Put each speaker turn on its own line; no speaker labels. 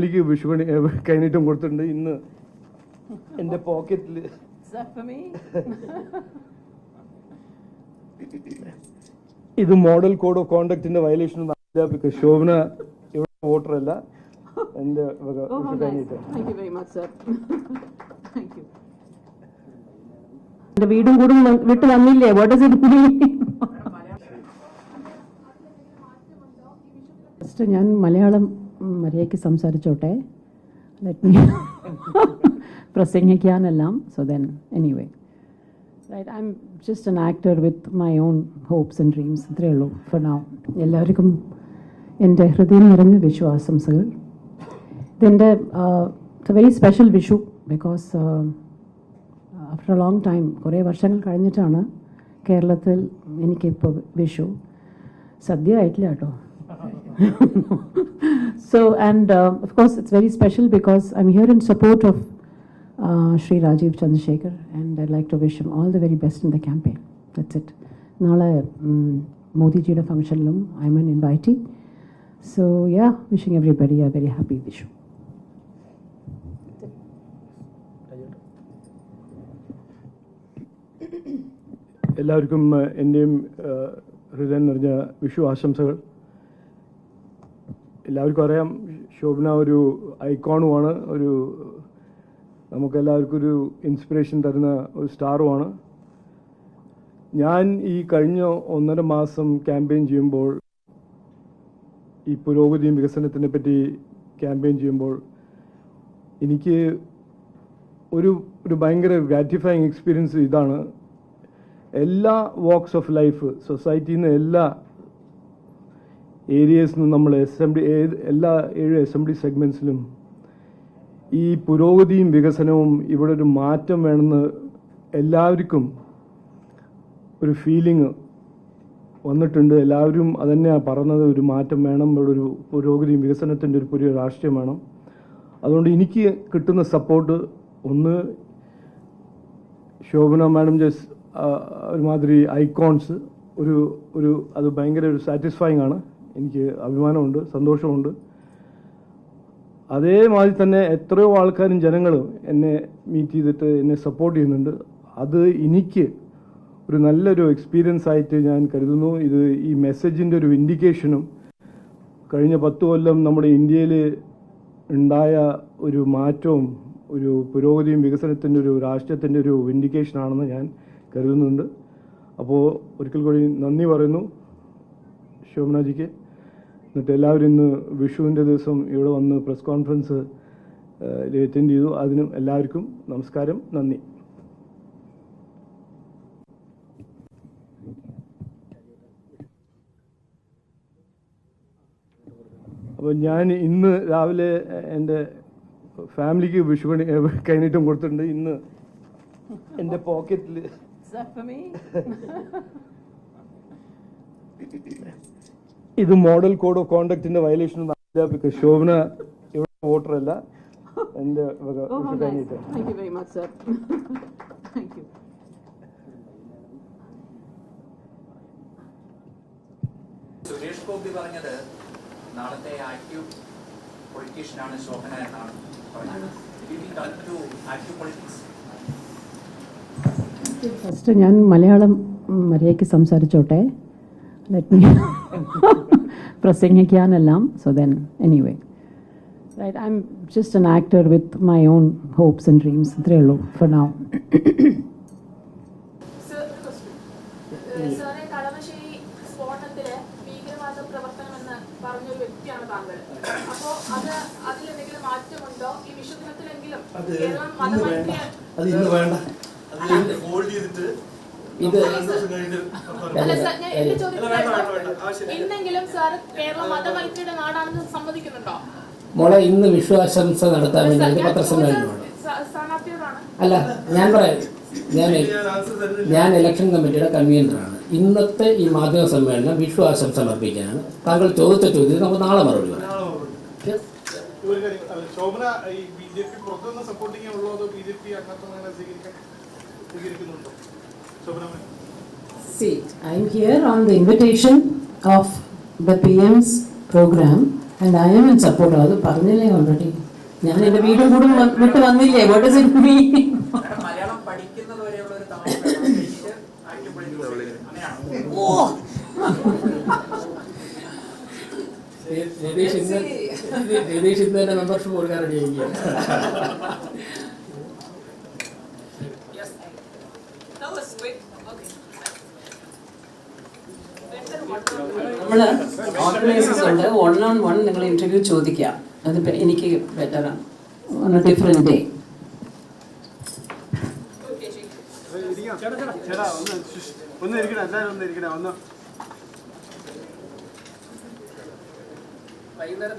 ഫാമിലിക്ക് വിഷു കൈനീട്ടം കൊടുത്തിട്ടുണ്ട്. ഇന്ന് എൻ്റെ പോക്കറ്റിൽ ഇത് മോഡൽ കോഡ് ഓഫ് കോണ്ടക്റ്റിന്റെ വയലേഷൻ ഒന്നും ബിക്കോസ് ശോഭന ഇവിടെ വോട്ടർ അല്ല. എൻ്റെ വിഷു കൈനീട്ടം.
വീടും കൂടും വിട്ട് വന്നില്ലേ? What is it? ഫസ്റ്റ് ഞാൻ മലയാളം മര്യാദയ്ക്ക് സംസാരിച്ചോട്ടെ. ലെറ്റ് മീ പ്രസംഗിക്കാനെല്ലാം. So then anyway right, I'm just an actor with my own hopes and dreams. ഇത്രയേ ഉള്ളൂ ഫോർ നൗ. എല്ലാവർക്കും എൻ്റെ ഹൃദയം നിറഞ്ഞ വിഷു ആശംസകൾ. ഇതെൻ്റെ very special Vishu because after A long time, കുറേ വർഷങ്ങൾ കഴിഞ്ഞിട്ടാണ് കേരളത്തിൽ എനിക്കിപ്പോൾ വിഷു. സദ്യ ആയിട്ടില്ല കേട്ടോ. So, and of course it's very special because I'm here in support of Shri Rajiv Chandrasekhar, and I'd like to wish him all the very best in the campaign. That's it. Nala Modi ji da function lum I'm an invitee. So yeah, wishing everybody a very happy Vishu.
എല്ലാവർക്കും എൻ്റെയും ഹൃദയം നിറഞ്ഞ വിഷു ആശംസകൾ. എല്ലാവർക്കും അറിയാം, ശോഭന ഒരു ഐക്കോണുമാണ്, ഒരു നമുക്കെല്ലാവർക്കും ഒരു ഇൻസ്പിറേഷൻ തരുന്ന ഒരു സ്റ്റാറുമാണ്. ഞാൻ ഈ കഴിഞ്ഞ 1.5 മാസം ക്യാമ്പയിൻ ചെയ്യുമ്പോൾ, ഈ പുരോഗതിയും വികസനത്തിനെ പറ്റി ക്യാമ്പയിൻ ചെയ്യുമ്പോൾ എനിക്ക് ഒരു ഭയങ്കര ഗ്രാറ്റിഫയിങ് എക്സ്പീരിയൻസ് ഇതാണ്. എല്ലാ വാക്സ് ഓഫ് ലൈഫ്, സൊസൈറ്റിയിൽ നിന്ന് എല്ലാ ഏരിയസിൽ നിന്നും നമ്മൾ എല്ലാ 7 അസംബ്ലി സെഗ്മെൻറ്റ്സിലും ഈ പുരോഗതിയും വികസനവും ഇവിടെ ഒരു മാറ്റം വേണമെന്ന് എല്ലാവർക്കും ഒരു ഫീലിംഗ് വന്നിട്ടുണ്ട്. എല്ലാവരും അതുതന്നെയാണ് പറഞ്ഞത്, ഒരു മാറ്റം വേണം, ഇവിടെ ഒരു പുരോഗതിയും വികസനത്തിൻ്റെ ഒരു പുതിയ രാഷ്ട്രീയം വേണം. അതുകൊണ്ട് എനിക്ക് കിട്ടുന്ന സപ്പോർട്ട്, ഒന്ന് ശോഭന മാഡം ജസ്റ്റ് ഒരുമാതിരി ഐക്കോൺസ്, അത് ഭയങ്കര ഒരു സാറ്റിസ്ഫൈങ് ആണ്. എനിക്ക് അഭിമാനമുണ്ട്, സന്തോഷമുണ്ട്. അതേമാതിരി തന്നെ എത്രയോ ആൾക്കാരും ജനങ്ങളും എന്നെ മീറ്റ് ചെയ്തിട്ട് എന്നെ സപ്പോർട്ട് ചെയ്യുന്നുണ്ട്. അത് എനിക്ക് ഒരു നല്ലൊരു എക്സ്പീരിയൻസ് ആയിട്ട് ഞാൻ കരുതുന്നു. ഇത് ഈ മെസ്സേജിൻ്റെ ഒരു വിൻഡിക്കേഷനും കഴിഞ്ഞ 10 കൊല്ലം നമ്മുടെ ഇന്ത്യയിൽ ഉണ്ടായ ഒരു മാറ്റവും ഒരു പുരോഗതിയും വികസനത്തിൻ്റെ ഒരു രാഷ്ട്രീയത്തിൻ്റെ ഒരു വിൻഡിക്കേഷനാണെന്ന് ഞാൻ കരുതുന്നുണ്ട്. അപ്പോൾ ഒരിക്കൽ കൂടി നന്ദി പറയുന്നു ശോഭനാജിക്ക്. എന്നിട്ട് എല്ലാവരും ഇന്ന് വിഷുവിൻ്റെ ദിവസം ഇവിടെ വന്ന് പ്രസ് കോൺഫറൻസ് അറ്റൻഡ് ചെയ്തു. അതിനും എല്ലാവർക്കും നമസ്കാരം, നന്ദി. അപ്പോൾ ഞാൻ ഇന്ന് രാവിലെ എൻ്റെ ഫാമിലിക്ക് വിഷു കൈനീട്ടം കൊടുത്തിട്ടുണ്ട്. ഇന്ന് എൻ്റെ പോക്കറ്റിൽ ഇത് മോഡൽ കോഡ് ഓഫ് കോണ്ടക്റ്റിന്റെ വയലേഷൻ ഒന്നും ബിക്കോസ് ശോഭന ഇവിടെ വോട്ടർ അല്ല. എൻ്റെ വിഷു കൈനീട്ടം.
സുരേഷ് ഗോപി പറഞ്ഞത് നാളത്തെ ആക്റ്റീവ് പൊളിറ്റീഷ്യനാണ് ശോഭന എന്നാണ് പറഞ്ഞത്.
ഫസ്റ്റ് ഞാൻ മലയാളം മര്യാദയ്ക്ക് സംസാരിച്ചോട്ടെ. ലെറ്റ് മീ പ്രസംഗിക്കാനെല്ലാം. So then anyway right, I'm just an actor with my own hopes and dreams. ഇത്രയേ ഉള്ളൂ ഫോർ നൗ.
മോളെ, ഇന്ന് വിശ്വാശംസ നടത്താൻ വേണ്ടി പത്രസമ്മേളനമാണ്. അല്ല, ഞാൻ പറയാം, ഞാൻ ഇലക്ഷൻ കമ്മിറ്റിയുടെ കൺവീനറാണ്. ഇന്നത്തെ ഈ മാധ്യമ സമ്മേളനം വിശ്വാശംസ സമർപ്പിക്കാനാണ്. താങ്കൾ ചോദിച്ച ചോദ്യത്തിന് നമുക്ക് നാളെ മറുപടി പറയാം.
See, I'm here on the invitation of the PM's program and I M in support. അത് പറഞ്ഞില്ലേ ഓൾറെഡി. ഞാൻ എൻ്റെ വീടും കൂടും വിട്ട് വന്നില്ലേ. What does it mean?
Malayalam പഠിക്കുന്നത് വരെയുള്ള ഒരു തമാശ അങ്ങനെയാണ്.
ഓ
രതീഷ് ഇന്ന് തന്നെ മെമ്പർഷിപ്പ് കൊടുക്കാൻ റെഡി ആയിരിക്കും.
നമ്മൾ ഓർഗനൈസേഴ്സ് ഉണ്ട്, 1-on-1 നിങ്ങൾ ഇന്റർവ്യൂ ചോദിക്കാം. അത് എനിക്ക് ബെറ്ററാണ്. On a different day.
ഒന്ന് ഇരിക്കണം, എല്ലാവരും ഒന്ന് ഇരിക്കണം. ഒന്ന്
വൈകുന്നേരം